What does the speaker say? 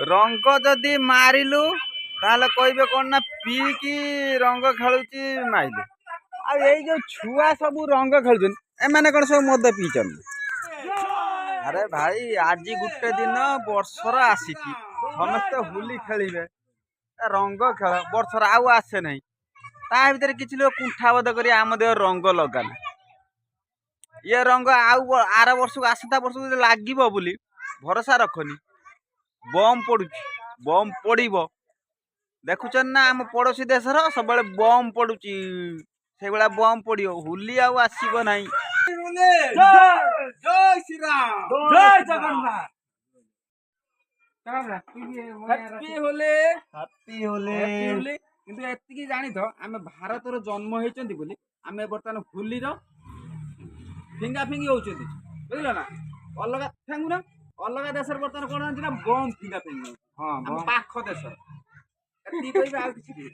रंग जदि मारिलु ताहले कहबे कौन ना पीकी रंग खेलुची माइलु आ ये जो छुआ सब रंग खेलुचन ए माने कौन सब मद पीचन। अरे भाई आज गुटे दिन वर्षर आसिची समस्त होली खेलिबे रंग खेल वर्षर आउ आसे नहीं ता भीतर किछि लोग कुंठाबद करी आम देह रंग लगाना ये रंग आउ आर वर्ष को आसता वर्ष को लागिबो बोली भरोसा रखनी बम पड़ुची बम पड़िबो देखुचन ना आम पड़ोसी देशर सब बम पड़ुची से बेला बम पड़ियो होली आउ आसीबो नहीं। जय श्री राम जय जगन्नाथ हैप्पी होली किंतु एतिकी जानी तो आमे भारत रो जन्म हेचंती बोली आमे वर्तमान होली रो फिंगा फिंगी होचंती बुझलो ना अलगा फेंगु ना अलगा देशर वर्तमान कोन होची ना बम फिंगा फिंगी हां पाख देशर एतिकी कहबे आ किछि